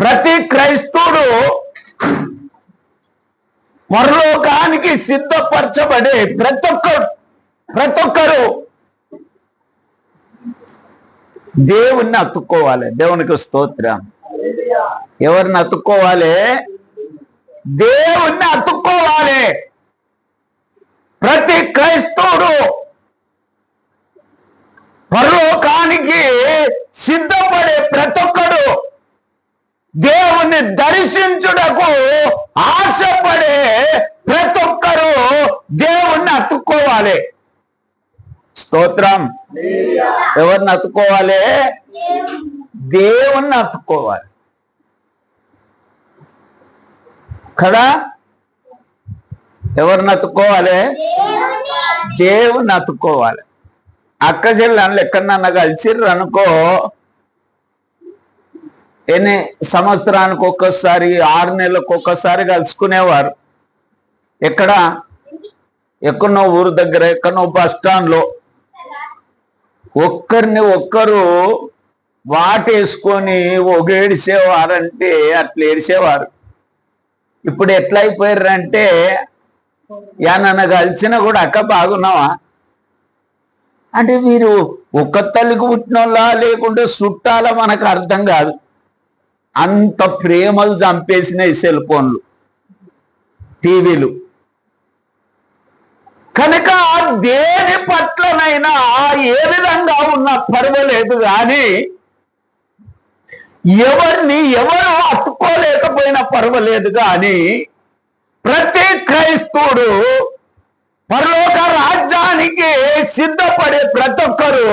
ప్రతి క్రైస్తవుడు పరలోకానికి సిద్ధపరచబడే ప్రతి ఒక్కరు దేవుణ్ణి అతుక్కోవాలి. దేవునికి స్తోత్రం. ఎవరిని అతుక్కోవాలి? దేవుణ్ణి అతుక్కోవాలి. ప్రతి క్రైస్తవుడు పరలోకానికి సిద్ధపడే ప్రతి ఒక్కడు దేవుణ్ణి దర్శించుటకు ఆశపడే ప్రతి ఒక్కరు దేవుణ్ణి అతుక్కోవాలి. స్తోత్రం. ఎవరిని అతుక్కోవాలి? దేవుణ్ణి అతుక్కోవాలి కదా. ఎవరిని అతుక్కోవాలి? దేవుణ్ణి అతుక్కోవాలి. అక్క చెల్లెళ్ళు ఎక్కడన్నా కలిసిర్రు అనుకో, ఎన్ని సంవత్సరానికి ఒక్కసారి 6 నెలలకు ఒక్కసారి కలుసుకునేవారు. ఎక్కడో ఊరు దగ్గర, ఎక్కడో బస్ స్టాండ్లో ఒక్కరిని ఒక్కరు వాటేసుకొని ఒగేడిసేవారంటే అట్లా ఏడిసేవారు. ఇప్పుడు ఎట్లా అయిపోయారంటే నన్ను కలిసినా కూడా అక్క బాగున్నావా అంటే మీరు ఒక్క తల్లికి పుట్టినోళ్ళ లేకుంటే చుట్టాల మనకు అర్థం కాదు. అంత ప్రేమలు చంపేసినాయి సెల్ ఫోన్లు, టీవీలు. కనుక దేని పట్లనైనా ఏ విధంగా ఉన్నా పర్వాలేదు, కానీ ఎవరు అతుక్కోలేకపోయినా పర్వాలేదు, కానీ ప్రతి క్రైస్తవుడు పరలోక రాజ్యానికి సిద్ధపడే ప్రతి ఒక్కరు,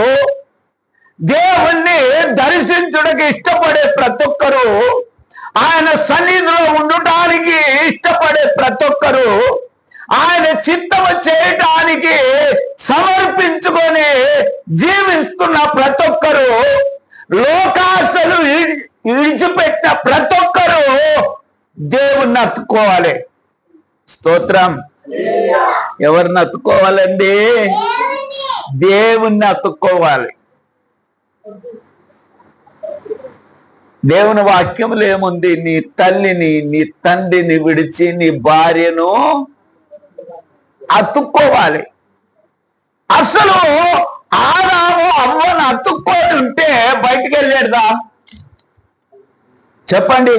దేవుణ్ణి దర్శించుటకు ఇష్టపడే ప్రతి ఒక్కరు, ఆయన సన్నిధిలో ఉండటానికి ఇష్టపడే ప్రతి ఒక్కరు, ఆయన చిత్తము చేయటానికి సమర్పించుకొని జీవిస్తున్న ప్రతి ఒక్కరు, లోకాశలు విడిచిపెట్టిన ప్రతి ఒక్కరు దేవుణ్ణి అతుక్కోవాలి. స్తోత్రం. ఎవరిని అతుక్కోవాలండి? దేవుణ్ణి అతుక్కోవాలి. దేవుని వాక్యములో ఏముంది? నీ తల్లిని నీ తండ్రిని విడిచి నీ భార్యను అతుక్కోవాలి. అసలు ఆదాము అవ్వను అతుక్కొని ఉంటే బయటికి వెళ్ళేదా? చెప్పండి.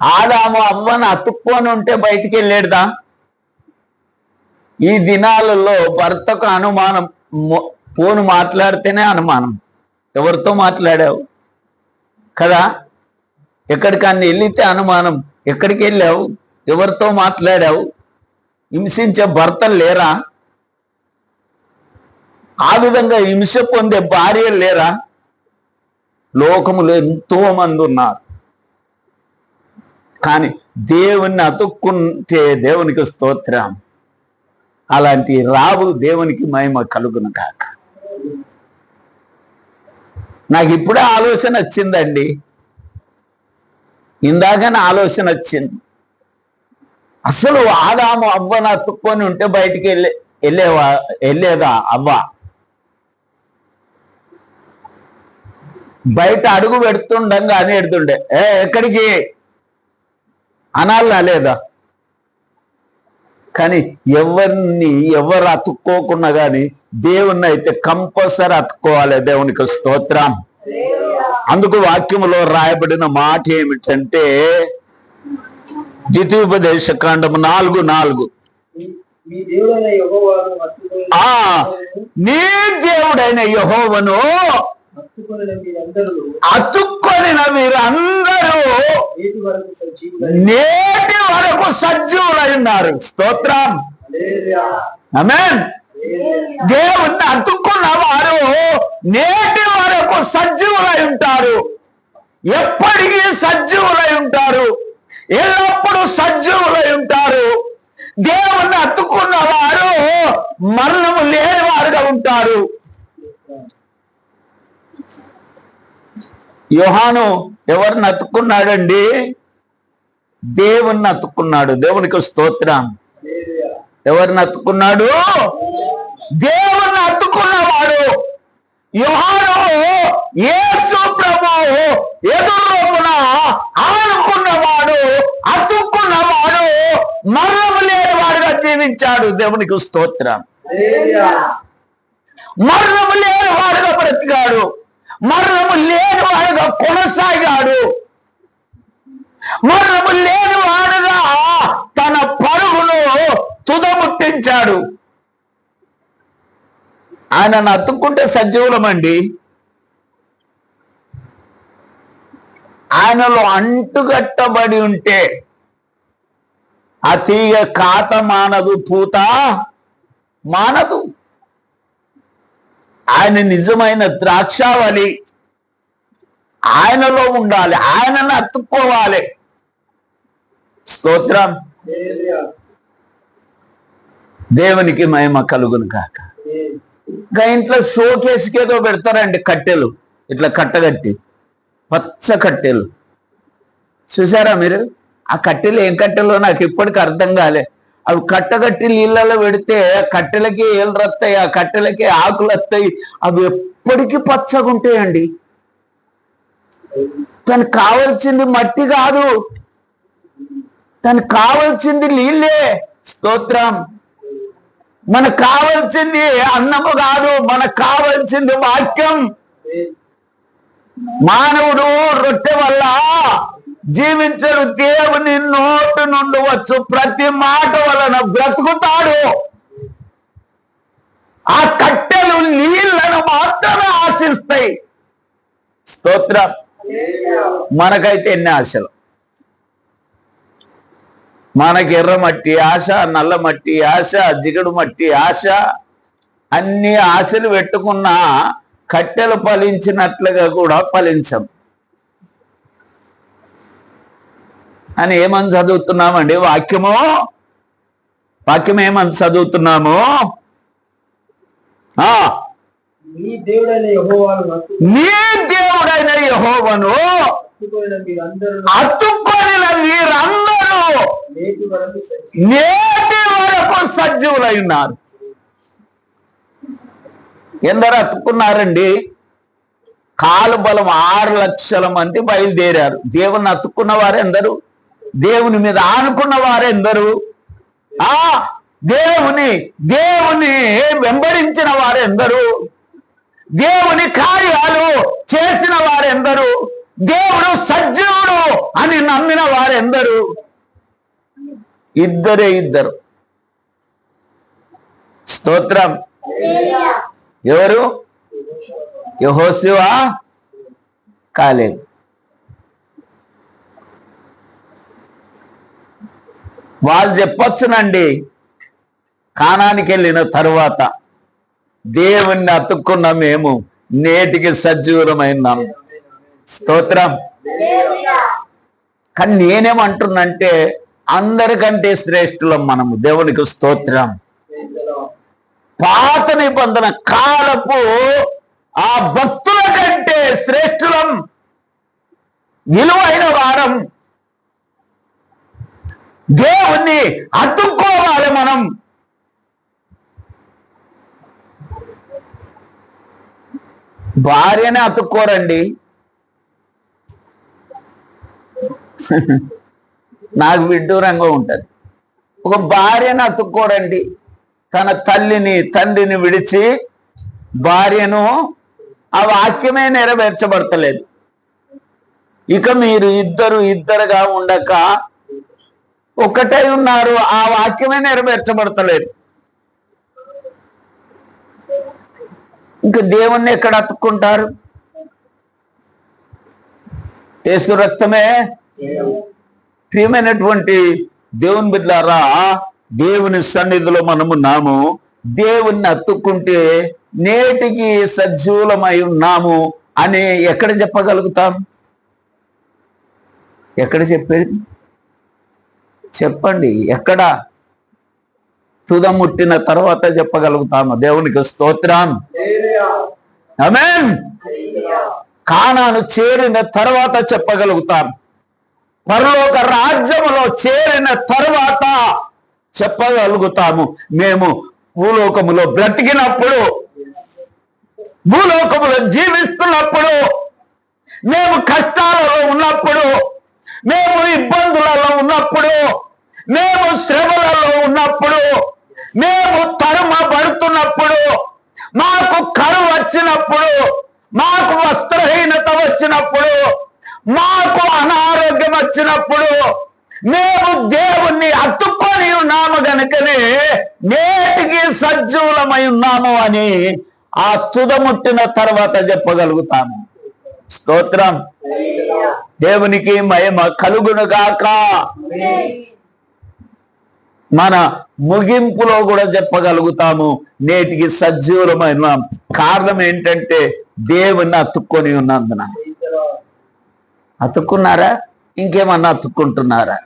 ఆదాము అవ్వను అతుక్కొని ఉంటే బయటికి వెళ్ళేదా? ఈ దినాలలో భర్తకు అనుమానం, ఫోన్ మాట్లాడితేనే అనుమానం. ఎవరితో మాట్లాడావు కదా, ఎక్కడికన్నా వెళితే అనుమానం, ఎక్కడికి వెళ్ళావు, ఎవరితో మాట్లాడావు. హింసించే భర్తలు లేరా? ఆ విధంగా హింస పొందే భార్యలు లేరా? లోకములో ఎంతో మంది ఉన్నారు. కానీ దేవుణ్ణి అతుక్కుంటే దేవునికి స్తోత్రం. అలాంటి రావు. దేవునికి మహిమ కలుగును కాక. నాకు ఇప్పుడే ఆలోచన వచ్చిందండి, ఇందాకనే ఆలోచన వచ్చింది. అసలు ఆదాము అవ్వను అతుక్కొని ఉంటే బయటికి వెళ్ళేదా అవ్వ? బయట అడుగు పెడుతుండగా అని ఎడుతుండే, ఎక్కడికి అనాలా లేదా? కానీ ఎవరు అతుక్కోకున్నా కానీ దేవుణ్ణి అయితే కంపల్సరీ అతుక్కోవాలి. దేవునికి స్తోత్రం. అందుకు వాక్యములో రాయబడిన మాట ఏమిటంటే, ద్వితీయోపదేశ కాండము 4:4, నీ దేవుడైన యెహోవాను అతుక్కొనిన మీరందరూ నేటి వరకు సజీవులై ఉన్నారు. స్తోత్రం. ఆమేన్. దేవుణ్ణి అతుక్కున్న వారు నేటి వరకు సజీవులై ఉంటారు. ఎప్పటికీ సజీవులై ఉంటారు. ఎల్లప్పుడూ సజీవులై ఉంటారు. దేవుణ్ణి అతుక్కున్న వారు మరణము లేని వారుగా ఉంటారు. యోహాను ఎవరిని అతుక్కున్నాడండి? దేవుణ్ణి అతుక్కున్నాడు. దేవునికి స్తోత్రం. ఎవరిని అతుక్కున్నాడు? దేవుణ్ణి అతుక్కున్నవాడు. యోహాను యేసు ప్రభు ఎదురున ఆనుకున్నవాడు, అతుక్కున్నవాడు, మరణము లేని వాడుగా జీవించాడు. దేవునికి స్తోత్రం. మరణము లేని వాడుగా బ్రతికాడు, మరణము లేని వాడుగా కొనసాగాడు, మరణము లేని వాడుగా తన పరుగును తుదముట్టించాడు. ఆయనను అతుక్కుంటే సజీవులమండి. ఆయనలో అంటుగట్టబడి ఉంటే ఆ తీగ కాత మానదు, పూత మానదు. ఆయన నిజమైన ద్రాక్షావళి. ఆయనలో ఉండాలి, ఆయనను అతుక్కోవాలి. స్తోత్రం. దేవునికి మహిమ కలుగును కాక. ఇంకా ఇంట్లో షోకేస్కి ఏదో పెడతారండి, కట్టెలు ఇట్లా కట్టగట్టి, పచ్చ కట్టెలు చూసారా మీరు? ఆ కట్టెలు ఏం కట్టెలో నాకు ఇప్పటికి అర్థం కాలే. అవి కట్టగట్టి నీళ్ళలో పెడితే కట్టెలకి ఏళ్ళు వస్తాయి, ఆ కట్టెలకి ఆకులు వస్తాయి, అవి ఎప్పటికీ పచ్చగా ఉంటాయండి. తనకు కావాల్సింది మట్టి కాదు, తనకు కావాల్సింది నీళ్ళే. స్తోత్రం. మనకు కావాల్సింది అన్నము కాదు, మనకు కావాల్సింది వాక్యం. మానవుడు రొట్టె వల్ల జీవించడు, దేవుని నోటి నుండి వచ్చు ప్రతి మాట వలన బ్రతుకుతాడు. ఆ కట్టెలు నీళ్లను మాత్రమే ఆశిస్తాయి. స్తోత్రం. మనకైతే ఎన్ని ఆశలు. మనకి ఎర్ర మట్టి ఆశ, నల్ల మట్టి ఆశ, జిగడు మట్టి ఆశ. అన్ని ఆశలు పెట్టుకున్నా కట్టెలు ఫలించినట్లుగా కూడా ఫలించం అని ఏమని చదువుతున్నామండి? వాక్యం ఏమని చదువుతున్నాము? నీ దేవుడైన యెహోవాను అతుక్కొనిన మీరందరూ నేటి వరకు సజీవులై ఉన్నారు. ఎందరు అతుక్కున్నారండి? కాలు బలం 6 లక్షల మంది బయలుదేరారు. దేవుని అతుక్కున్న వారెందరు? దేవుని మీద ఆనుకున్న వారెందరు? దేవుని వెంబడించిన వారెందరు? దేవుని కార్యాలు చేసిన వారెందరు? దేవుడు సజీవుడు అని నమ్మిన వారెందరు? ఇద్దరు. స్తోత్రం. ఎవరు? యెహోషువ, కాలేబు. వాళ్ళు చెప్పొచ్చునండి, కానానికి వెళ్ళిన తరువాత దేవుణ్ణి అతుక్కున్న మేము నేటికి సజీవులమైనాం. స్తోత్రం. కానీ నేనేమంటున్నంటే అందరికంటే శ్రేష్ఠులం మనము. దేవునికి స్తోత్రం. పాత నిబంధన కాలపు ఆ భక్తుల కంటే శ్రేష్ఠులం, విలువైన వారం. దేవుణ్ణి అతుక్కోవాలి మనం. భార్యనే అతుక్కోరండి. నాకు విడ్డూరంగా ఉంటది. ఒక భార్యను అతుక్కోరండి. తన తల్లిని తండ్రిని విడిచి భార్యను, ఆ వాక్యమే నెరవేర్చబడతలేదు. ఇక మీరు ఇద్దరుగా ఉండక ఒకటై ఉన్నారు, ఆ వాక్యమే నెరవేర్చబడతలేదు. ఇంకా దేవుణ్ణి ఎక్కడ అతుక్కుంటారు? యేసు రక్తమే. ప్రియమైనటువంటి దేవుని బిడ్డలారా, దేవుని సన్నిధిలో మనము ఉన్నాము. దేవుణ్ణి అతుక్కుంటే నేటికి సజీవులమై ఉన్నాము అని ఎక్కడ చెప్పగలుగుతాం? ఎక్కడ చెప్పేది? చెప్పండి, ఎక్కడ? తుదముట్టిన తర్వాత చెప్పగలుగుతాము. దేవునికి స్తోత్రం. ఆమేన్. కానాను చేరిన తర్వాత చెప్పగలుగుతాం. పరలోక రాజ్యములో చేరిన తర్వాత చెప్పగలుగుతాము. మేము భూలోకములో బ్రతికినప్పుడు, భూలోకములో జీవిస్తున్నప్పుడు మేము కష్టాలలో ఉన్నప్పుడు, మేము ఇబ్బందులలో ఉన్నప్పుడు, మేము శ్రమలలో ఉన్నప్పుడు, మేము తరుమబడుతున్నప్పుడు, మాకు కరువు వచ్చినప్పుడు, మాకు వస్త్రహీనత వచ్చినప్పుడు, మాకు అనారోగ్యం వచ్చినప్పుడు మేము దేవుణ్ణి అతుక్కొని ఉన్నాము గనుకనే నేటికి సజీవులమై ఉన్నాము అని ఆ తుదముట్టిన తర్వాత చెప్పగలుగుతాము. స్తోత్రం. దేవునికి మహిమ కలుగునుగాక. మన ముగింపులో కూడా చెప్పగలుగుతాము నేటికి సజీవులమైన కారణం ఏంటంటే దేవుణ్ణి అతుక్కొని ఉన్నందున. అతుక్కున్నారా? ఇంకేమన్నా అతుక్కుంటున్నారా?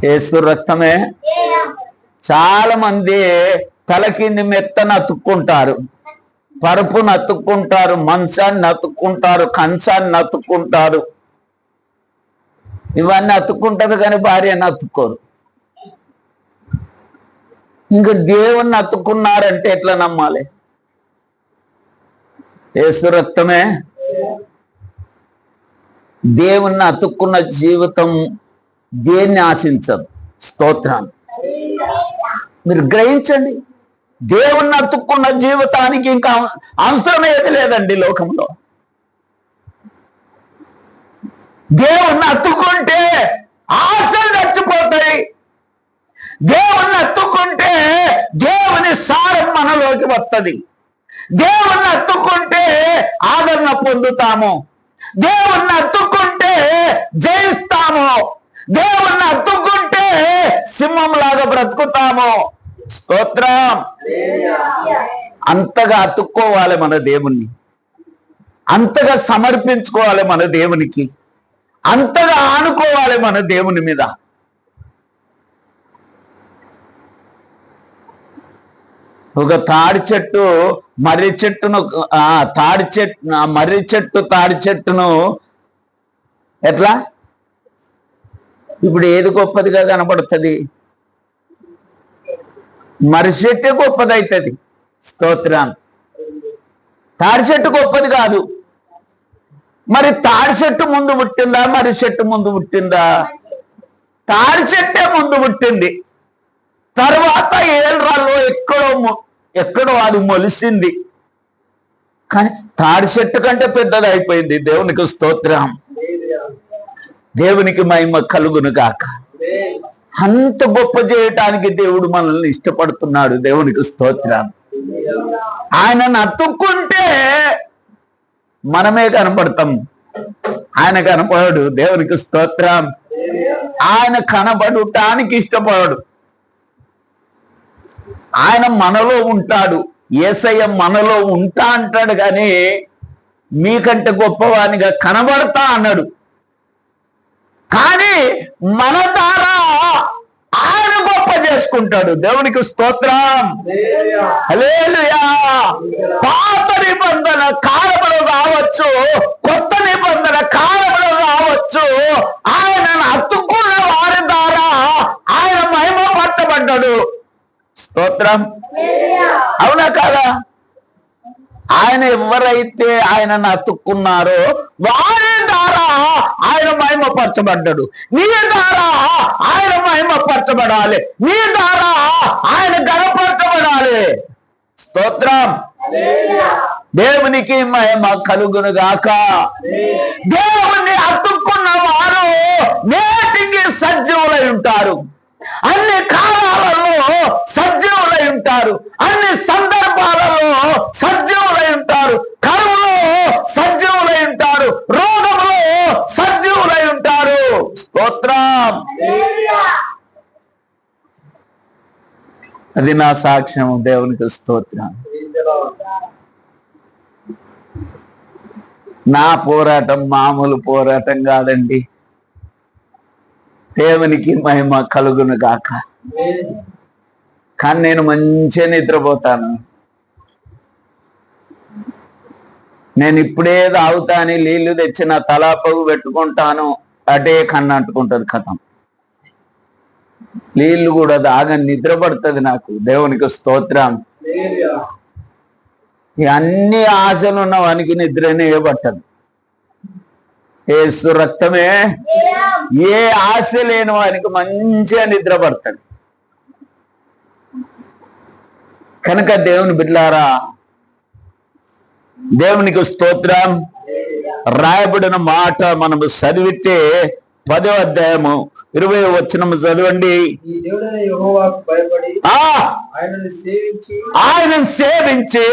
యేసు రక్తమే. చాలా మంది తల కింది మెత్తను అతుక్కుంటారు, పరుపును అతుక్కుంటారు, మంచాన్ని అతుక్కుంటారు, కంచాన్ని అతుక్కుంటారు. ఇవన్నీ అతుక్కుంటారు కానీ భార్యను అతుక్కోరు. ఇంకా దేవుణ్ణి అతుక్కున్నారంటే ఎట్లా నమ్మాలి? యేసు రక్తమే. దేవుణ్ణి అతుక్కున్న జీవితం దేన్ని ఆశించదు. స్తోత్రం. మీరు గ్రహించండి, దేవుణ్ణి అతుక్కున్న జీవితానికి ఇంకా అవసరం ఏది లేదండి లోకంలో. దేవుణ్ణి అతుక్కుంటే ఆశలు చచ్చిపోతాయి. దేవుణ్ణి అతుక్కుంటే దేవుని సారం మనలోకి వస్తుంది. దేవుణ్ణి అతుక్కుంటే ఆదరణ పొందుతాము. దేవుణ్ణి అతుక్కుంటే జయిస్తాము. దేవుణ్ణి అతుక్కుంటే సింహంలాగా బ్రతుకుతాము. స్తోత్రం. అంతగా అతుక్కోవాలి మన దేవుణ్ణి, అంతగా సమర్పించుకోవాలి మన దేవునికి, అంతగా ఆనుకోవాలి మన దేవుని మీద. ఒక తాడి చెట్టు మర్రి చెట్టును మర్రి చెట్టు తాడి చెట్టును ఎట్లా ఇప్పుడు ఏది గొప్పదిగా కనబడుతుంది? మర్రి చెట్టే గొప్పది అవుతుంది. స్తోత్రం. తాడి చెట్టు గొప్పది కాదు. మరి తాడి చెట్టు ముందు పుట్టిందా మర్రి చెట్టు ముందు పుట్టిందా? తాడి చెట్టే ముందు పుట్టింది. తర్వాత ఏళ్ళలో ఎక్కడో అది మొలిసింది. కానీ తాడి చెట్టు కంటే పెద్దది అయిపోయింది. దేవునికి స్తోత్రం. దేవునికి మహిమ కలుగును గాక. అంత గొప్ప చేయటానికి దేవుడు మనల్ని ఇష్టపడుతున్నాడు. దేవునికి స్తోత్రం. ఆయనను అతుక్కుంటే మనమే కనపడతాం, ఆయన కనపడడు. దేవునికి స్తోత్రం. ఆయన కనబడటానికి ఇష్టపడడు. ఆయన మనలో ఉంటాడు. యేసయ్య మనలో ఉంటా అంటాడు కానీ మీకంటే గొప్పవానిగా కనబడతా అన్నాడు. కానీ మన ద్వారా ఆయన గొప్ప చేసుకుంటాడు. దేవునికి స్తోత్రం. హల్లెలూయా. పాత నిబంధన కాలములో కావచ్చు, కొత్త నిబంధన కాలములో కావచ్చు, ఆయనను అతుక్కున్న వారి ద్వారా ఆయన మహిమపరచబడ్డాడు. స్తోత్రం. అవునా కాదా? ఆయన ఎవరైతే ఆయనను అతుక్కున్నారో వారి ద్వారా ఆయన మహిమపరచబడ్డాడు. నీ ద్వారా ఆయన మహిమపరచబడాలి, నీ ద్వారా ఆయన ఘనపరచబడాలి. స్తోత్రం. దేవునికి మహిమ కలుగును గాక. దేవుని అతుక్కున్న వారు నేటికి సజీవులై ఉంటారు. అన్ని కాలాలలో సజీవులై ఉంటారు. అన్ని సందర్భాలలో సజీవులై ఉంటారు. కరువులో సజీవులై ఉంటారు. రోగంలో సజీవులై ఉంటారు. స్తోత్రం. అది నా సాక్ష్యం. దేవునికి స్తోత్రం. నా పోరాటం మామూలు పోరాటం కాదండి. దేవునికి మహిమ కలుగును గాక. కానీ నేను మంచిగా నిద్రపోతాను. నేను ఇప్పుడే తాగుతాను, నీళ్లు తెచ్చిన తలాపగు పెట్టుకుంటాను, అటే కన్ను అంటుకుంటుంది. కథం. నీళ్లు కూడా దాగని నిద్ర పడుతుంది నాకు. దేవునికి స్తోత్రం. అన్ని ఆశలు ఉన్న వానికి నిద్రనే పట్టదు. యేసు రక్తమే ఏ ఆశ లేని వానికి మంచిగా నిద్ర పడతాడు. కనుక దేవుని బిడ్డలారా, దేవునికి స్తోత్రం. రాయబడిన మాట మనము చదివితే 10వ అధ్యాయము 20వ వచనం చదవండి. ఆయనను సేవించి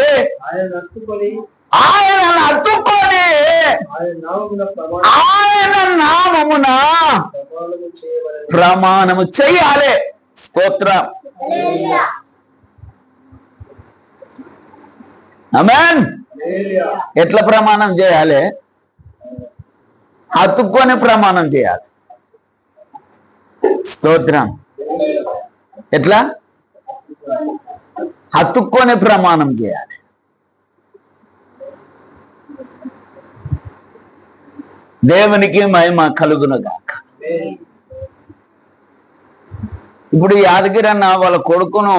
ఆయనను అత్తుకొని ఆయన నామమున ప్రమాణము చెయ్యాలి. స్తోత్రం. ఆమేన్. ఎట్లా ప్రమాణం చేయాలి? అతుక్కొని ప్రమాణం చేయాలి. స్తోత్రం. ఎట్లా? అతుక్కొని ప్రమాణం చేయాలి. దేవునికి మహిమ కలుగునుగాక. ఇప్పుడు యాదగిరి అన్న వాళ్ళ కొడుకును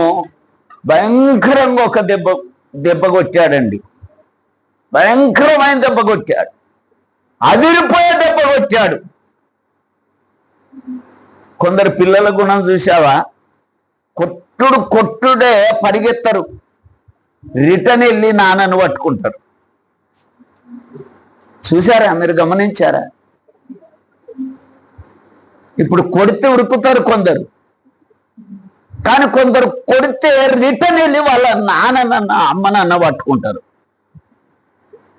భయంకరంగా ఒక దెబ్బ కొట్టాడండి. భయంకరమైన దెబ్బ కొట్టాడు. అదిరిపోయే దెబ్బ కొట్టాడు. కొందరు పిల్లల గుణం చూసావా? కొట్టుడే పరిగెత్తరు, రిటర్న్ వెళ్ళి నాన్నను పట్టుకుంటారు. చూసారా? మీరు గమనించారా? ఇప్పుడు కొడితే ఉరుకుతారు కొందరు, కానీ కొందరు కొడితే రిటర్న్ వెళ్ళి వాళ్ళ నాన్న అమ్మ నాన్న పట్టుకుంటారు.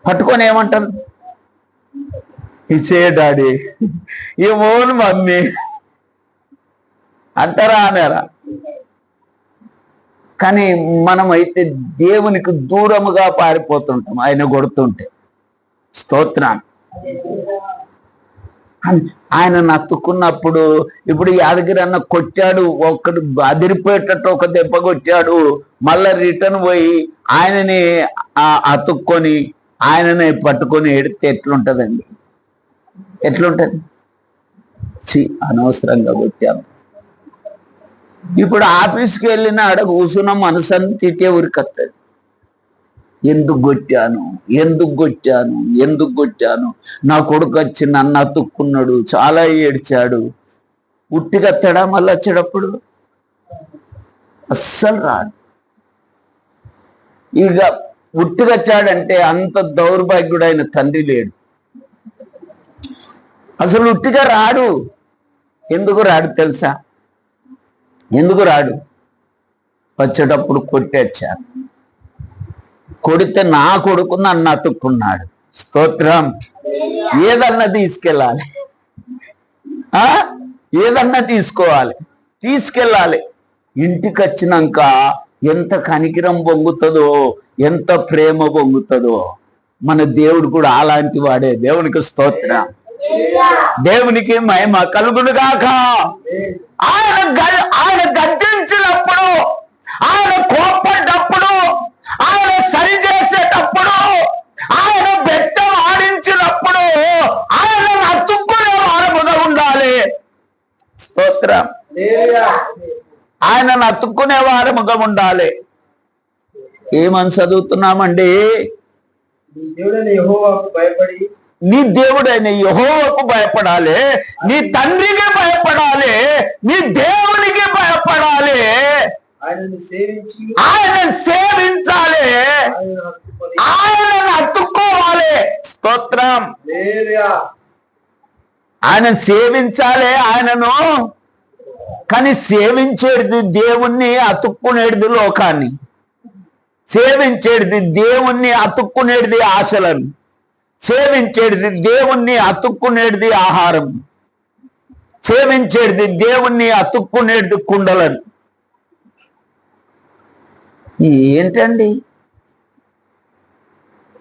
పట్టుకొని ఏమంటారు? ఇచ్చే డాడీ, ఏమోను మమ్మీ అంటారా అనారా? కానీ మనమైతే దేవునికి దూరముగా పారిపోతుంటాం ఆయన కొడుతుంటే. స్తోత్రం. ఆయన నత్తుకున్నప్పుడు ఇప్పుడు యాదగిరి అన్న కొట్టాడు, ఒక్కడు అదిరిపోయేటట్టు ఒక దెబ్బ కొట్టాడు. మళ్ళా రిటర్న్ పోయి ఆయనని అతుక్కొని ఆయనని పట్టుకొని ఎడితే ఎట్లుంటదండి? ఎట్లుంటది? అనవసరంగా కొట్టాము. ఇప్పుడు ఆఫీస్కి వెళ్ళిన ఆడ కూర్చున్న మనసని తిట్టే ఉరికత్తది. ఎందుకు కొట్టాను, ఎందుకు కొట్టాను, ఎందుకు కొట్టాను? నా కొడుకు వచ్చి నన్ను అతుక్కున్నాడు, చాలా ఏడ్చాడు. ఉట్టిగత్తాడా మళ్ళీ వచ్చేటప్పుడు? అస్సలు రాడు. ఇక ఉట్టిగచ్చాడంటే అంత దౌర్భాగ్యుడైన తండ్రి లేడు. అసలు ఉట్టిగా రాడు. ఎందుకు రాడు తెలుసా? ఎందుకు రాడు? వచ్చేటప్పుడు కొట్టేచ్చాను. కొడితే నా కొడుకు నన్ను అతుక్కున్నాడు. స్తోత్రం. ఏదన్నా తీసుకెళ్ళాలి, ఏదన్నా తీసుకెళ్ళాలి. ఇంటికి వచ్చినాక ఎంత కనికిరం పొంగుతుందో, ఎంత ప్రేమ పొంగుతుందో. మన దేవుడు కూడా అలాంటి వాడే. దేవునికి స్తోత్రం. దేవునికి మహిమ కలుగునుగాక. ఆయన గర్జించినప్పుడు, ఆయన కోప్పడ్డప్పుడు, ఆయన సరి చేసేటప్పుడు, ఆయన బెత్తం ఆడించినప్పుడు ఆయన అతుక్కునే వారముగా ఉండాలి. స్తోత్రం. ఆయనను అతుక్కునే వారముగా ఉండాలి. ఏమని చదువుతున్నామండి? నీ దేవుడైన యెహోవాకు భయపడాలి, నీ తండ్రికి భయపడాలి, నీ దేవునికి భయపడాలి, ఆయన సేవించాలి, ఆయనను అతుక్కోవాలి. స్తోత్రం. ఆయన సేవించాలి ఆయనను. కానీ సేవించేది దేవుణ్ణి, అతుక్కునేది లోకాన్ని. సేవించేది దేవుణ్ణి, అతుక్కునేది ఆశలను. సేవించేది దేవుణ్ణి, అతుక్కునేది ఆహారం. సేవించేది దేవుణ్ణి, అతుక్కునేది కుండలను. ఏంటండి?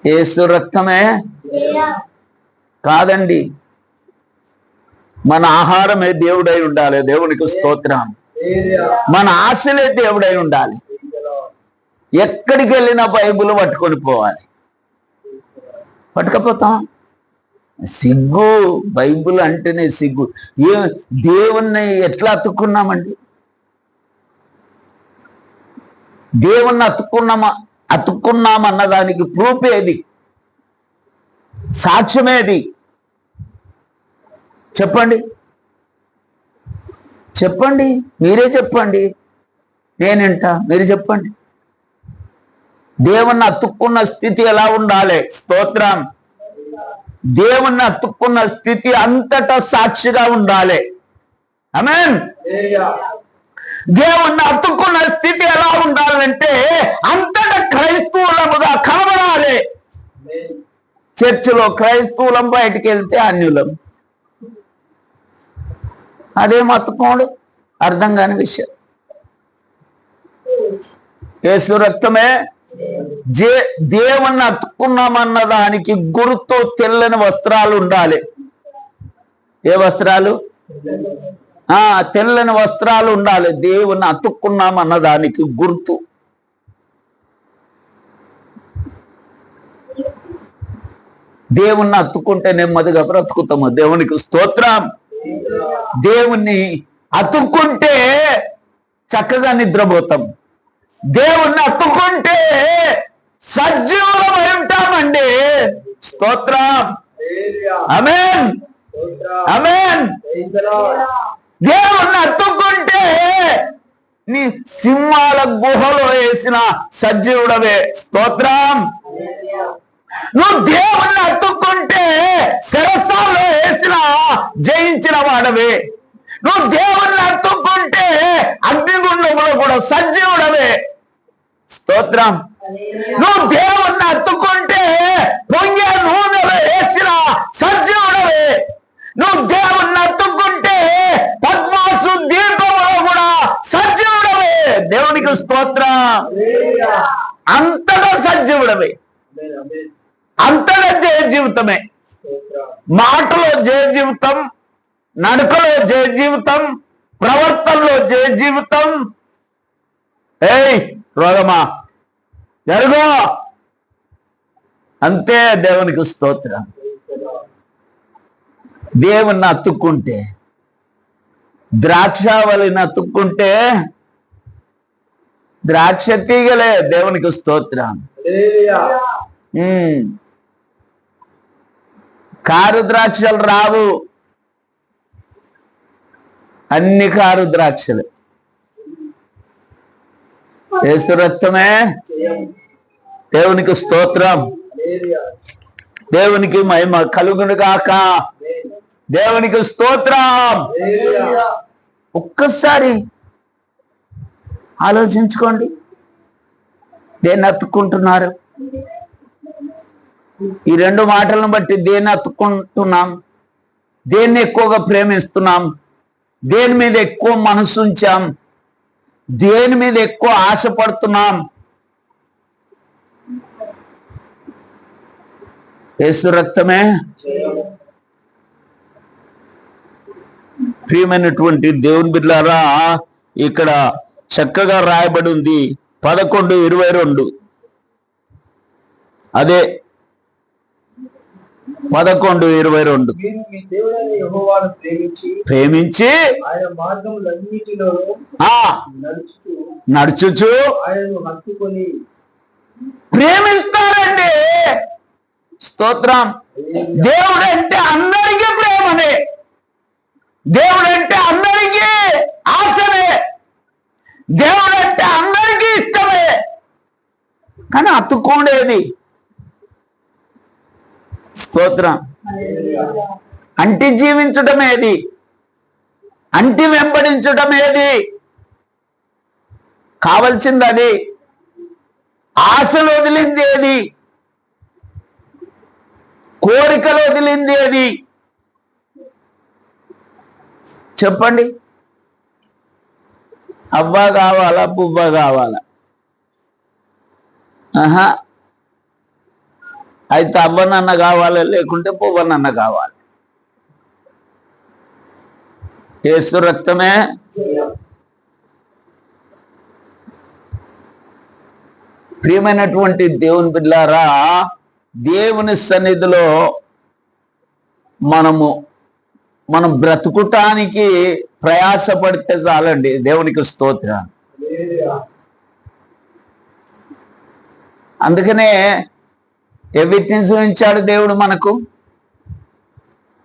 యేసు రక్తమే కాదండి. మన ఆహారమే దేవుడై ఉండాలి. దేవునికి స్తోత్రం. మన ఆశలే దేవుడై ఉండాలి. ఎక్కడికి వెళ్ళినా బైబిల్ పట్టుకొని పోవాలి. పట్టుకపోతాం. సిగ్గు. బైబిల్ అంటేనే సిగ్గు. దేవుణ్ణి ఎట్లా అతుక్కున్నామండి? దేవుణ్ణి అతుక్కున్నామన్న దానికి ప్రూఫ్ ఏది? సాక్ష్యమేది? చెప్పండి, చెప్పండి, మీరే చెప్పండి. నేనేంట, మీరు చెప్పండి. దేవుణ్ణి అతుక్కున్న స్థితి ఎలా ఉండాలి? స్తోత్రం. దేవుణ్ణి అతుక్కున్న స్థితి అంతటా సాక్షిగా ఉండాలి. ఆమేన్. దేవుణ్ణి అతుక్కున్న స్థితి ఎలా ఉండాలంటే అంతటా క్రైస్తవులముగా కనబడాలి. చర్చిలో క్రైస్తవులం, బయటికి వెళ్తే అన్యులం. అదేం అతుక్కోడు? అర్థం కాని విషయం. యేసు రక్తమే దేవుణ్ణి అతుక్కున్నామన్న దానికి గుర్తు తెల్లని వస్త్రాలు ఉండాలి. ఏ వస్త్రాలు? తెల్లని వస్త్రాలు ఉండాలి. దేవుణ్ణి అతుక్కున్నామన్న దానికి గుర్తు. దేవుణ్ణి అతుక్కుంటే నెమ్మదిగా బ్రతుకుతాము. దేవునికి స్తోత్రం. దేవుణ్ణి అతుక్కుంటే చక్కగా నిద్రపోతాం. దేవుణ్ణి అతుక్కుంటే సజీవులమై ఉంటామండి. స్తోత్రం. ఆమేన్, ఆమేన్. దేవుణ్ణి అతుక్కుంటే నీ సింహాల గుహలో వేసిన సజీవుడవే. స్తోత్రం. నువ్వు దేవుణ్ణి అతుక్కుంటే శిరస్సులో వేసిన జయించిన వాడవే. నువ్వు దేవుణ్ణి అతుక్కుంటే అగ్నిగుండంలో కూడా సజీవుడవే. స్తోత్రం. నువ్వు దేవుణ్ణి అతుక్కుంటే పొంగే నూనెలో వేసిన సజీవుడవే. నువ్వు దేవుణ్ణి అతుక్కుంటే పద్మాసు దీపంలో కూడా సజీవుడవే. దేవునికి స్తోత్రం. అంతగా సజీవుడవే, అంతగా జయ జీవితమే. మాటలో జయ జీవితం, నడకలో జయ జీవితం, ప్రవర్తనలో జయ జీవితం. ఏయ్ రోగమా జరుగు, అంతే. దేవునికి స్తోత్రం. దేవుణ్ణి అతుక్కుంటే, ద్రాక్షావళిని అతుక్కుంటే ద్రాక్ష తీగలే. దేవునికి స్తోత్రం. కారు ద్రాక్షలు రావు, అన్ని కారు ద్రాక్షలే. యేసు రక్తమే. దేవునికి స్తోత్రం. దేవునికి మహిమ కలుగును గాక. దేవునికి స్తోత్రం. ఒక్కసారి ఆలోచించుకోండి. దేన్ని అతుక్కుంటున్నారు? ఈ రెండు మాటలను బట్టి దేన్ని అతుక్కుంటున్నాం? దేన్ని ఎక్కువగా ప్రేమిస్తున్నాం? దేని మీద ఎక్కువ మనసు ఉంచాం? దేని మీద ఎక్కువ ఆశపడుతున్నాం? యేసు రక్తమే. ప్రియమైనటువంటి దేవుని బిడ్డలారా, ఇక్కడ చక్కగా రాయబడి ఉంది 11:22. అదే 11:22. ప్రేమించి నడుచుచు ప్రేమిస్తారండి. స్తోత్రం. దేవుడంటే అందరికీ ప్రేమనే, దేవుడంటే అందరికీ ఆశనే, దేవుడంటే అందరికీ ఇష్టమే. కానీ అతుక్కోండేది. స్తోత్రం. అంటి జీవించడం ఏది? అంటి వెంబడించడం ఏది? కావలసింది అది. ఆశలు వదిలింది ఏది? కోరికలు వదిలింది ఏది? చెప్పండి. అవ్వ కావాలా, పువ్వ కావాలా? అయితే అవ్వనన్న కావాలి, లేకుంటే పువ్వనన్న కావాలి. యేసు రక్తమే. ప్రియమైనటువంటి దేవుని బిడ్డలారా, దేవుని సన్నిధిలో మనం బ్రతుకుటానికి ప్రయాసపడితే చాలండి. దేవునికి స్తోత్రం. అందుకనే ఎవరిని చూపించాడు దేవుడు మనకు?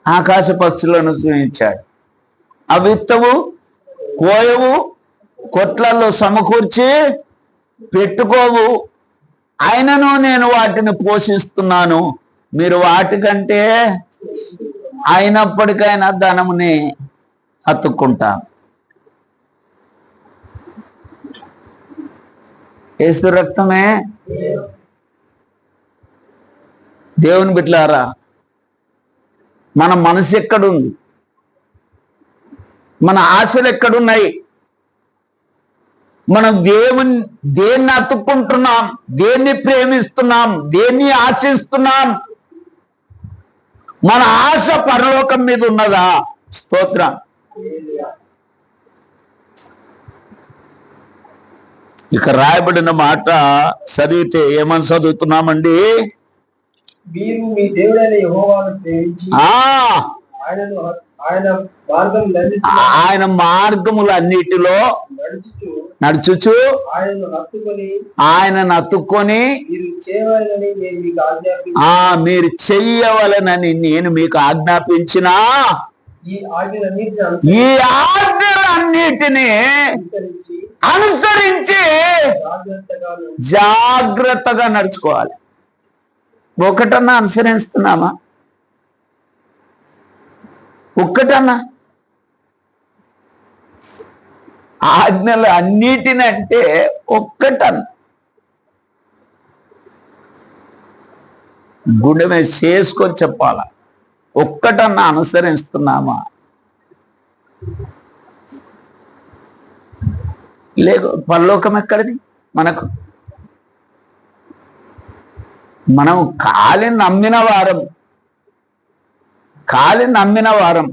ఆకాశ పక్షులను చూపించాడు. ఆ విత్తవు, కోయవు, కొట్లలో సమకూర్చి పెట్టుకోవు, ఆయనను నేను వాటిని పోషిస్తున్నాను, మీరు వాటికంటే అయినప్పటికైనా ధనముని అతుక్కుంటాను. యేసు రక్తమే. దేవుని బిడ్డలారా, మన మనసు ఎక్కడుంది? మన ఆశలు ఎక్కడున్నాయి? మనం దేన్ని అతుక్కుంటున్నాం? దేన్ని ప్రేమిస్తున్నాం? దేన్ని ఆశిస్తున్నాం? మన ఆశ పరలోకం మీద ఉన్నదా? స్తోత్రం. ఇక రాయబడిన మాట చదివితే ఏమని చదువుతున్నామండి? మీరు మీ దేవుడైన యెహోవాను ప్రేమించి ఆయన మార్గములన్నిటిలో నడుచుచు ఆయనను హత్తుకొని మీరు చెయ్యవలనని నేను మీకు ఆజ్ఞాపించిన ఈ ఆజ్ఞలన్నిటినీ అనుసరించి జాగ్రత్తగా నడుచుకోవాలి. ఒకటన్నా అనుసరిస్తున్నామా? ఒక్కటన్నా? ఆజ్ఞలు అన్నిటినంటే ఒక్కటన్నా గుండె మీద చేసుకొని చెప్పాల. ఒక్కటన్నా అనుసరిస్తున్నామా? లేదు. పరలోకం ఎక్కడిది మనకు? మనం కాలిని నమ్మిన వారం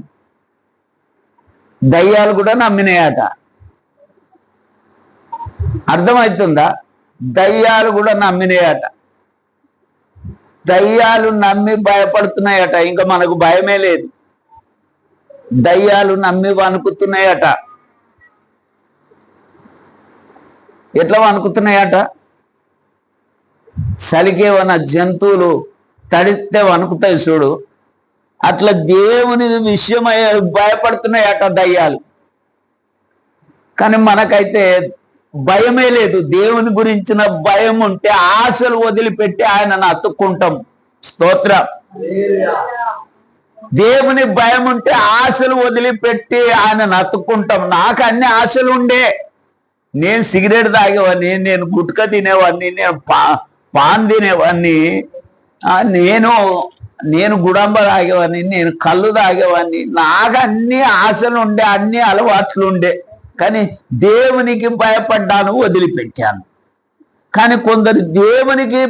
దయ్యాలు కూడా నమ్మినాయట. అర్థమవుతుందా? దయ్యాలు కూడా నమ్మినాయట. దయ్యాలు నమ్మి భయపడుతున్నాయట. ఇంకా మనకు భయమే లేదు. దయ్యాలు నమ్మి వణుకుతున్నాయట. ఎట్లా వణుకుతున్నాయట? చలికేవన్న జంతువులు తడితే వణుకుతాయి చూడు, అట్లా దేవుని విషయమై భయపడుతున్నాయట దయ్యాలు. కానీ మనకైతే భయమే లేదు. దేవుని గురించిన భయం ఉంటే ఆశలు వదిలిపెట్టి ఆయనను అతుక్కుంటాం. స్తోత్రం. దేవుని భయం ఉంటే ఆశలు వదిలిపెట్టి ఆయనను అతుక్కుంటాం. నాకు అన్ని ఆశలు ఉండే. నేను సిగరెట్ తాగేవాడిని, నేను గుట్కా తినేవాడిని, నేను పాన్ తినేవాడిని, నేను గుడంబ తాగేవాడిని, నేను కళ్ళు తాగేవాడిని. నాకు అన్ని ఆశలు ఉండే, అన్ని అలవాట్లు ఉండే. కానీ దేవునికి భయపడ్డాను, వదిలిపెట్టాను. కానీ కొందరు దేవునికి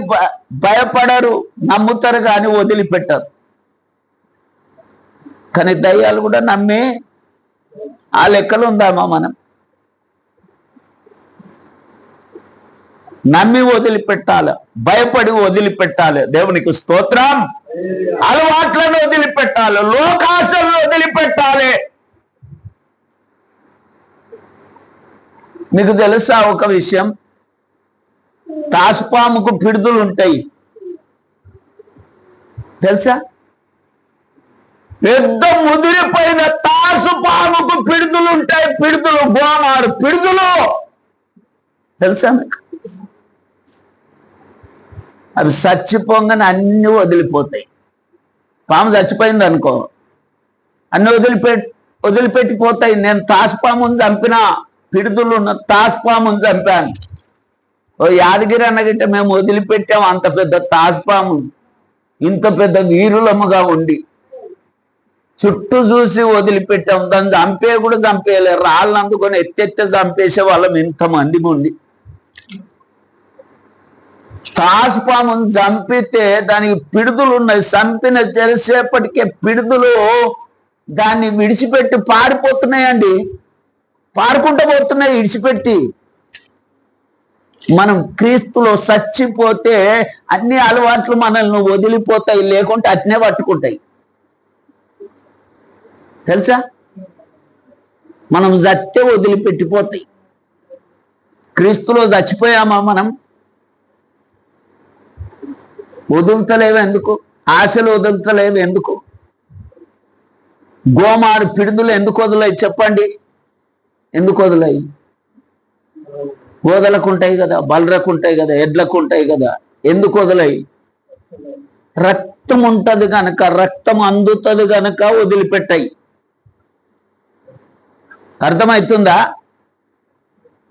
భయపడరు, నమ్ముతారు కానీ వదిలిపెట్టరు. కానీ దయ్యాలు కూడా నమ్మి ఆ లెక్కలు ఉందామా? మనం నమ్మి వదిలిపెట్టాలి, భయపడి వదిలిపెట్టాలి. దేవునికి స్తోత్రం. అలవాట్లను వదిలిపెట్టాలి, లోకాశలను వదిలిపెట్టాలి. మీకు తెలుసా ఒక విషయం? తాసుపాముకు పిడుదులు ఉంటాయి తెలుసా? పెద్ద ముదిరిపోయిన తాసుపాముకు పిడుదులు ఉంటాయి. పిడుదులు, గోమారు పిడుదులు తెలుసా మీకు? అవి చచ్చిపోగానే అన్ని వదిలిపోతాయి. పాము చచ్చిపోయింది అనుకో, అన్ని వదిలిపెట్టిపోతాయి. నేను తాసుపాముని చంపిన, పిడుదులు తాసుపాముని చంపాను. ఓ యాదగిరి అన్నగిట్ట మేము వదిలిపెట్టాము అంత పెద్ద తాసుపాము. ఇంత పెద్ద వీరులముగా ఉండి చుట్టూ చూసి వదిలిపెట్టాము. దాన్ని చంపే కూడా చంపేయలేదు. రాళ్ళను అందుకొని ఎత్తెత్తే చంపేసే వాళ్ళం ఇంతమంది ఉండి. తాసుపామును చంపితే దానికి పిడుదులు ఉన్నాయి. చంపిన తెలిసేపటికే పిడుదులు దాన్ని విడిచిపెట్టి పారిపోతున్నాయండి. పారుకుంటూ పోతున్నాయి విడిచిపెట్టి. మనం క్రీస్తులో చచ్చిపోతే అన్ని అలవాట్లు మనల్ని వదిలిపోతాయి, లేకుంటే అట్నే పట్టుకుంటాయి. తెలుసా? మనం చస్తే వదిలిపెట్టిపోతాయి. క్రీస్తులో చచ్చిపోయామా మనం? వదులుతలేవు ఎందుకు? ఆశలు వదులుతలేవు ఎందుకు? గోమారు పిడుదులు ఎందుకు వదిలాయి చెప్పండి? ఎందుకు వదిలాయి? వదలకుంటాయి కదా, బలరకుంటాయి కదా, ఎడ్లకు ఉంటాయి కదా. ఎందుకు వదిలాయి? రక్తం ఉంటది కనుక, రక్తం అందుతుంది కనుక వదిలిపెట్టాయి. అర్థమవుతుందా?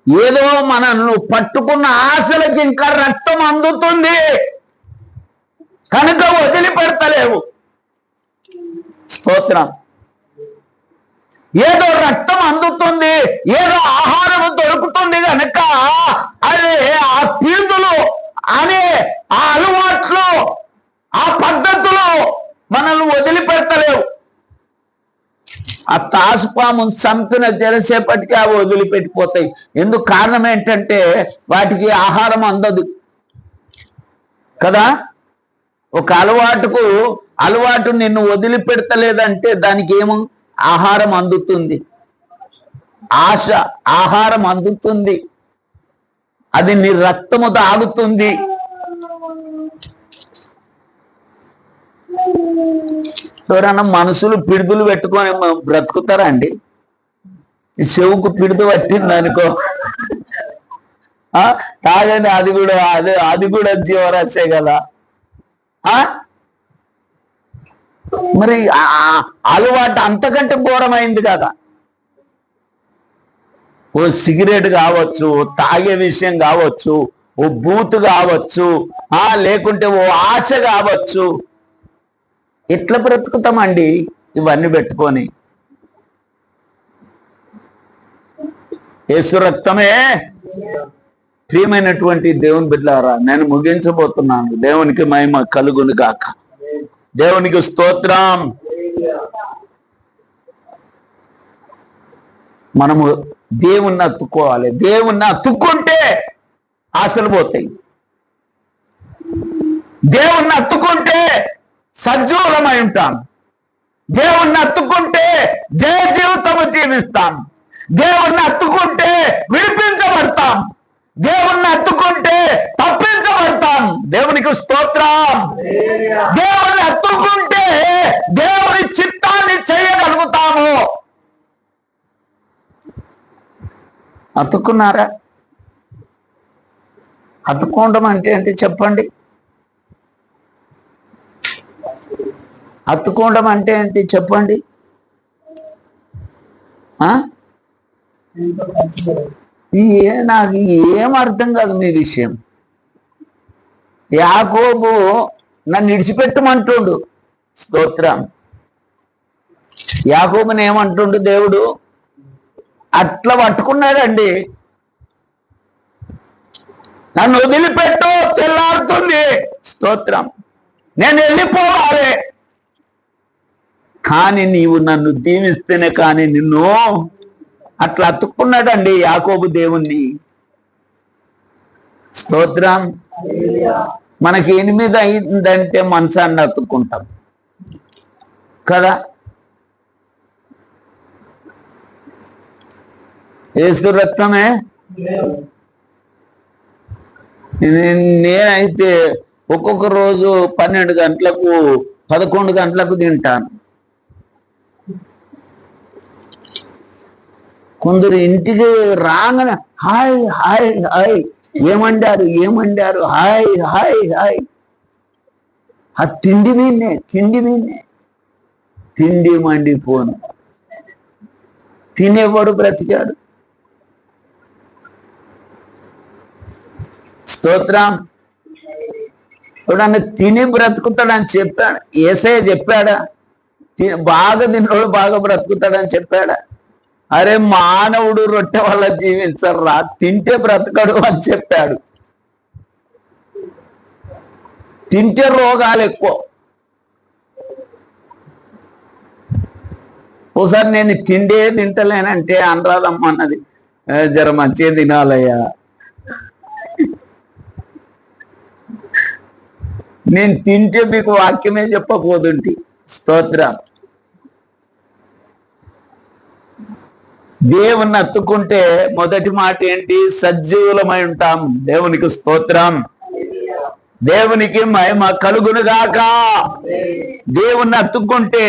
ఏదో మనల్ని పట్టుకున్న ఆశలకి ఇంకా రక్తం అందుతుంది కనుక వదిలిపెడతలేవు. స్తోత్రం. ఏదో రక్తం అందుతుంది, ఏదో ఆహారం దొరుకుతుంది కనుక అదే ఆ పీడులు అనే ఆ అలవాట్లు, ఆ పద్ధతులు మనల్ని వదిలిపెడతలేవు. ఆ తాసుపాము చంపిన తెరసేపటికి అవి వదిలిపెట్టిపోతాయి. ఎందుకు? కారణం ఏంటంటే వాటికి ఆహారం అందదు కదా. ఒక అలవాటు నిన్ను వదిలిపెడతలేదంటే దానికి ఏమో ఆహారం అందుతుంది, ఆశ ఆహారం అందుతుంది, అది నీ రక్తము తాగుతుంది. ఎవరన్నా మనుషులు పిడుదులు పెట్టుకొని బ్రతుకుతారా అండి? ఈ చెవుకు పిడుదు పట్టింది అనుకో, తాగని అది కూడా జీవరాశే కదా. మరి అలవాటు అంతకంటే ఘోరమైంది కదా. ఓ సిగరెట్ కావచ్చు, తాగే విషయం కావచ్చు, ఓ బూత్ కావచ్చు, లేకుంటే ఓ ఆశ కావచ్చు. ఎట్లా బ్రతుకుతామండి ఇవన్నీ పెట్టుకొని? యేసు రక్తమే. ప్రియమైనటువంటి దేవుని బిడ్డలారా, నేను ముగించబోతున్నాను. దేవునికి మహిమ కలుగును గాక. దేవునికి స్తోత్రం. మనము దేవుణ్ణి అత్తుకోవాలి. దేవుణ్ణి అత్తుకుంటే ఆశలు పోతాయి. దేవుణ్ణి అత్తుకుంటే సజీవులమై ఉంటాం. దేవుణ్ణి అత్తుకుంటే జయ జీవితము జీవిస్తాం. దేవుణ్ణి అత్తుకుంటే విడిపించబడతాం. దేవుణ్ణి అత్తుకుంటే తప్పించబడతాం. దేవునికి స్తోత్రం. దేవుణ్ణి అత్తుకుంటే దేవుని చిత్తాన్ని చేయగలుగుతాము. అతుక్కున్నారా? అతుక్కోవడం అంటే ఏంటి చెప్పండి? అతుక్కోవడం అంటే ఏంటి చెప్పండి? నాకు ఏం అర్థం కాదు మీ విషయం. యాకోబు నన్ను విడిచిపెట్టమంటుండు. స్తోత్రం. యాకోబుని ఏమంటుండు దేవుడు? అట్లా పట్టుకున్నాడండి. నన్ను వదిలిపెట్టు, తెల్లారుతుంది. స్తోత్రం. నేను వెళ్ళిపోవాలి, కానీ నీవు నన్ను దీవిస్తేనే కానీ నిన్ను. అట్లా అతుక్కున్నాడండి యాకోబు దేవుణ్ణి. స్తోత్రం. మనకి 8 అయిందంటే మనసాన్ని అతుక్కుంటాం కదా. యేసు రక్తమే. నేనైతే ఒక్కొక్క రోజు 12 గంటలకు 11 గంటలకు తింటాను. కొందరు ఇంటికి రాగానే హాయ్ హాయ్ హాయ్, ఏమండారు హాయ్ హాయ్ హాయ్. ఆ తిండి మీనే తిండి మండిపోను. తినేవాడు బ్రతికాడు. స్తోత్రం. నన్ను తిని బ్రతుకుతాడని చెప్పాడు యేసయ్య. చెప్పాడా? బాగా తిన్నోడు బాగా బ్రతుకుతాడని చెప్పాడా? అరే మానవుడు రొట్టె వల్ల జీవించరా, తింటే బ్రతకడు అని చెప్పాడు. తింటే రోగాలు ఎక్కువ. ఓసారి నేను తిండే తింటలేనంటే అనరాదమ్మ అన్నది, జర మంచిగా తినాలయ్యా. నేను తింటే మీకు వాక్యమే చెప్పబోతుంటి. స్తోత్రం. దేవుణ్ణి అత్తుకుంటే మొదటి మాట ఏంటి? సజీవులమై ఉంటాం. దేవునికి స్తోత్రం. దేవునికి మహిమ కలుగును గాక. దేవుణ్ణి అత్తుకుంటే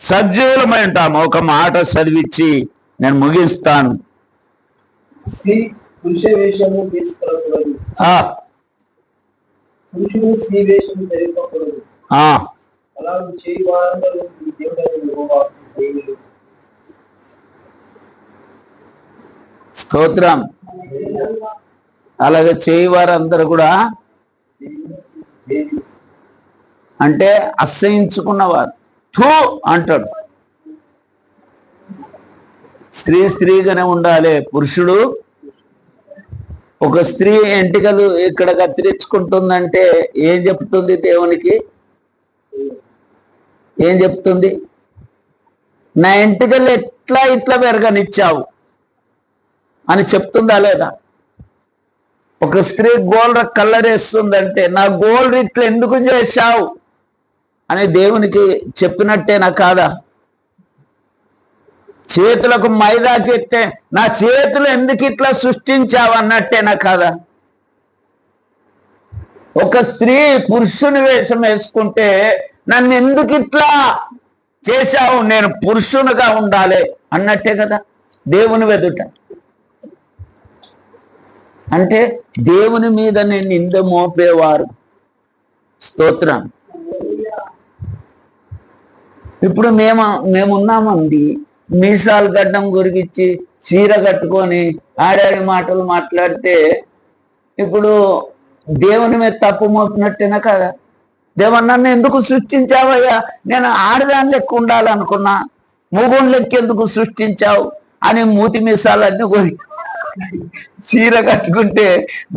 సజీవులమై ఉంటాము. ఒక మాట చదివించి నేను ముగిస్తాను. స్త్రీ పురుష వేషము తీసుకురాకూడదు, పురుషుడు స్త్రీ వేషము ధరింపకూడదు. అలాగే చేయి వారందరూ మీ దేవుడైన యెహోవాకు దేవుడు. స్తోత్రం. అలాగే చేయి వారందరూ కూడా అంటే అసహించుకున్నవారు థూ అంటాడు. స్త్రీ స్త్రీగానే ఉండాలి, పురుషుడు. ఒక స్త్రీ ఎంటికలు ఇక్కడ కత్తిరించుకుంటుందంటే ఏం చెప్తుంది? దేవునికి ఏం చెప్తుంది? నా ఎంటికలు ఎట్లా ఇట్లా పెరగనిచ్చావు అని చెప్తుందా లేదా? ఒక స్త్రీ గోల్డ్ కలర్ వేస్తుందంటే నా గోల్డ్ ఇట్లా ఎందుకు చేశావు అని దేవునికి చెప్పినట్టేనా కాదా? చేతులకు మైదాకి ఎత్తే నా చేతులు ఎందుకు ఇట్లా సృష్టించావు అన్నట్టేనా కాదా? ఒక స్త్రీ పురుషుని వేషం వేసుకుంటే నన్ను ఎందుకు ఇట్లా చేశావు, నేను పురుషునిగా ఉండాలి అన్నట్టే కదా దేవుని వెదుట. అంటే దేవుని మీద నేను నింద మోపేవారు. స్తోత్రం. ఇప్పుడు మేమున్నామండి, మీసాలు గడ్డం గురికిచ్చి చీర కట్టుకొని ఆడాడి మాటలు మాట్లాడితే ఇప్పుడు దేవుని మీద తప్పు మోపినట్టేనా కదా? దేవుడు నన్ను ఎందుకు సృష్టించావయ్యా, నేను ఆడదాని లెక్క ఉండాలనుకున్నా, మూగుని లెక్క ఎందుకు సృష్టించావు అని మూతి మీసాలన్నీ కొరి చీర కట్టుకుంటే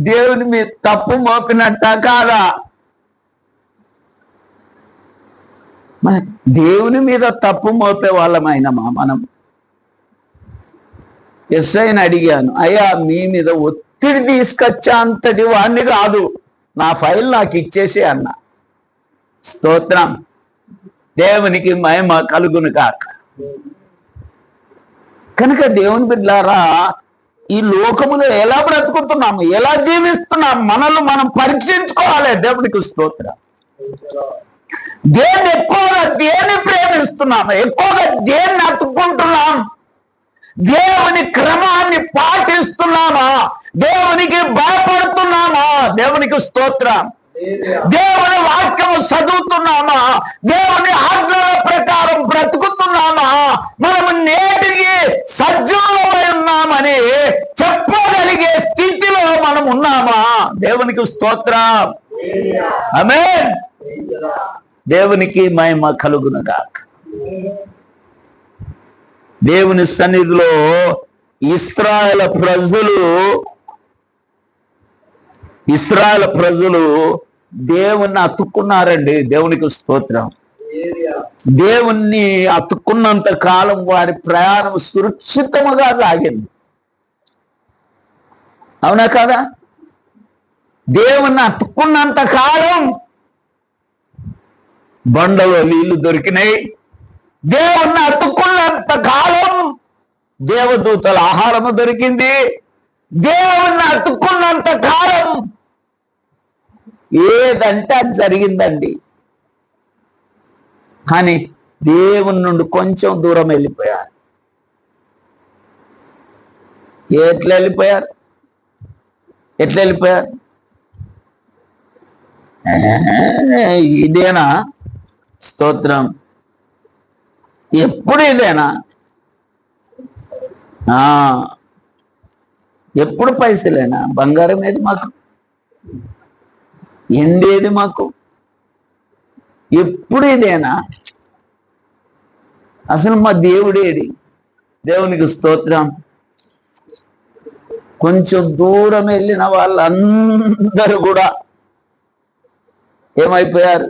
దేవుని మీద తప్పు మోపినట్ట కాదా? దేవుని మీద తప్పు మోపే వాళ్ళమైనమా మనం? ఎస్ఐని అడిగాను, అయ్యా మీ మీద ఒత్తిడి తీసుకొచ్చా అంతటి వాడిని కాదు, నా ఫైల్ నాకు ఇచ్చేసి అన్నా. స్తోత్రం. దేవునికి మహిమ కలుగును కాక. కనుక దేవుని బిడ్డలారా, ఈ లోకములో ఎలా బ్రతుకుతున్నాము, ఎలా జీవిస్తున్నాము, మనల్ని మనం పరీక్షించుకోవాలి. దేవునికి స్తోత్రం. దేన్ని ఎక్కువగా దేన్ని ప్రేమిస్తున్నాము, ఎక్కువగా దేన్ని అతుక్కుంటున్నాం, దేవుని క్రమాన్ని పాటిస్తున్నామా, దేవునికి భయపడుతున్నామా? దేవునికి స్తోత్రం. దేవుని వాక్యము చదువుతున్నామా, దేవుని ఆజ్ఞల ప్రకారం బ్రతుకుతున్నామా, మనము నేటికి సజీవమై ఉన్నామని చెప్పగలిగే స్థితిలో మనం ఉన్నామా? దేవునికి స్తోత్రం. ఆమేన్. దేవునికి మహిమ కలుగును గాక. దేవుని సన్నిధిలో ఇశ్రాయేలు ప్రజలు దేవుణ్ణి అతుక్కున్నారండి. దేవునికి స్తోత్రం. దేవుణ్ణి అతుక్కున్నంత కాలం వారి ప్రయాణం సురక్షితముగా సాగింది. అవునా కదా? దేవుణ్ణి అతుక్కున్నంత కాలం బండలో నీళ్లు దొరికినాయి. దేవుణ్ణి అతుక్కున్నంత కాలం దేవదూతల ఆహారము దొరికింది. దేవుణ్ణి అతుక్కున్నంత కాలం ఏదంటే అది జరిగిందండి. కానీ దేవుని నుండి కొంచెం దూరం వెళ్ళిపోయారు. ఎట్లా వెళ్ళిపోయారు? ఇదేనా స్తోత్రం? ఎప్పుడు ఇదేనా? ఎప్పుడు పైసలేనా? బంగారం ఏది మాకు? ఎండేది మాకు? ఎప్పుడు ఇదేనా? అసలు మా దేవుడేడి? దేవునికి స్తోత్రం. కొంచెం దూరం వెళ్ళిన వాళ్ళందరూ కూడా ఏమైపోయారు?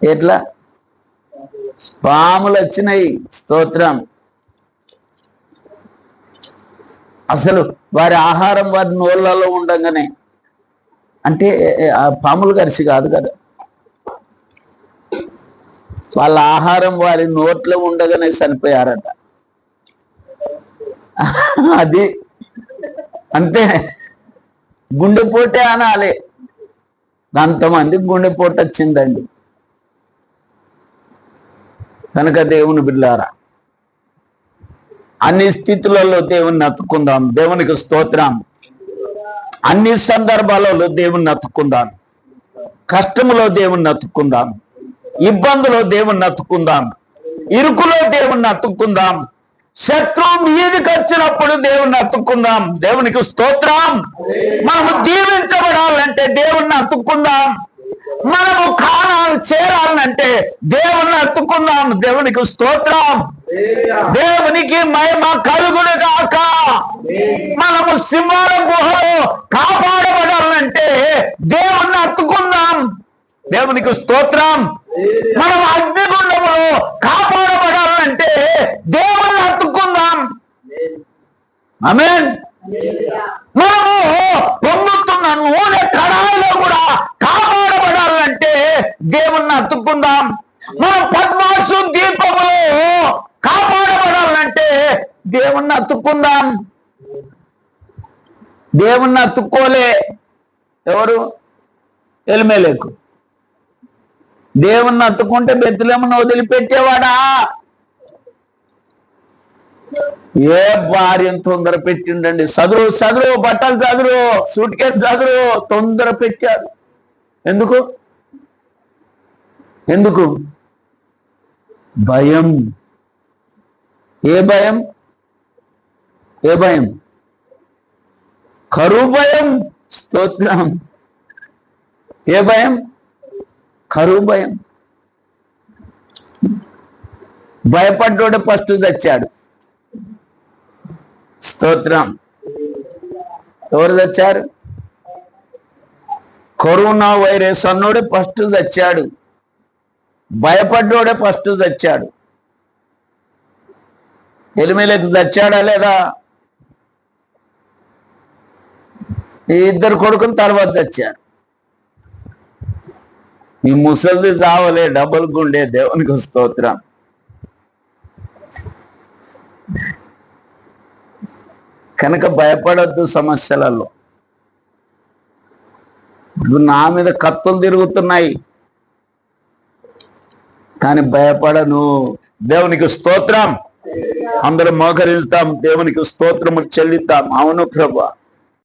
ఎట్లా? పాములు వచ్చినాయి. స్తోత్రం. అసలు వారి ఆహారం వారి నోళ్ళలో ఉండగానే, అంటే ఆ పాములు గరిచి కాదు కదా, వాళ్ళ ఆహారం వారి నోట్లో ఉండగానే చనిపోయారట. అది అంతే, గుండెపోటే అనాలి. అంతమందికి గుండెపోటు వచ్చిందండి. కనుక దేవుని బిడ్డలారా, అన్ని స్థితులలో దేవుణ్ణి అతుక్కుందాం. దేవునికి స్తోత్రం. అన్ని సందర్భాలలో దేవుణ్ణి అతుక్కుందాం. కష్టములో దేవుణ్ణి అతుక్కుందాం, ఇబ్బందులో దేవుణ్ణి అతుక్కుందాం, ఇరుకులో దేవుణ్ణి అతుక్కుందాం, శత్రువు మీదికి వచ్చినప్పుడు దేవుణ్ణి అతుక్కుందాం. దేవునికి స్తోత్రం. మనము దీవించబడాలంటే దేవుణ్ణి అతుక్కుందాం. మనము కానాలు చేరాలంటే దేవుణ్ణి అతుక్కుందాం. దేవునికి స్తోత్రం. దేవునికి మహిమ కలుగును గాక. మనము సింహాల గుహలో కాపాడబడాలంటే దేవుణ్ణి అతుక్కుందాం. దేవునికి స్తోత్రం. మనం అగ్నిగుండములో కాపాడబడాలంటే దేవుణ్ణి అతుక్కుందాం. ఆమేన్. మనము పొందుతున్న నూనె కడాయిలో కూడా కాపాడబడాలంటే దేవుణ్ణి అతుక్కుందాం. మనం పద్మాసు దీపములో కాపాడబడాలంటే దేవుణ్ణి అతుక్కుందాం. దేవుణ్ణి అతుక్కోలే ఎవరు? ఎలిమెలెకు. దేవుణ్ణి అతుక్కుంటే బెత్లెహేమును వదిలిపెట్టేవాడా? ఏ భార్యను తొందర పెట్టిండండి. చదురు బట్టలు చదురు, సూట్ కేసు చదురు, తొందర పెట్టాడు. ఎందుకు? భయం. ఏ భయం? కరువు భయం. స్తోత్రం. ఏ భయం? కరువు భయం. భయపడ్డోడే ఫస్ట్ చచ్చాడు. స్తోత్రం. ఎవరు చచ్చారు? కరోనా వైరస్ అన్నోడే ఫస్ట్ చచ్చాడు. భయపడ్డోడే ఫస్ట్ చచ్చాడు. ఎలిమెలెకు చచ్చాడా లేదా? ఈ ఇద్దరు కొడుకుని తర్వాత చచ్చారు. ఈ ముసలిది చావలే, డబుల్ గుండే. దేవునికి స్తోత్రం. కనుక భయపడద్దు సమస్యలలో. ఇప్పుడు నా మీద కత్తులు తిరుగుతున్నాయి కానీ భయపడను. దేవునికి స్తోత్రం. అందరం మోకరిస్తాం, దేవునికి స్తోత్రము చెల్లిద్దాం. అవును ప్రభువా.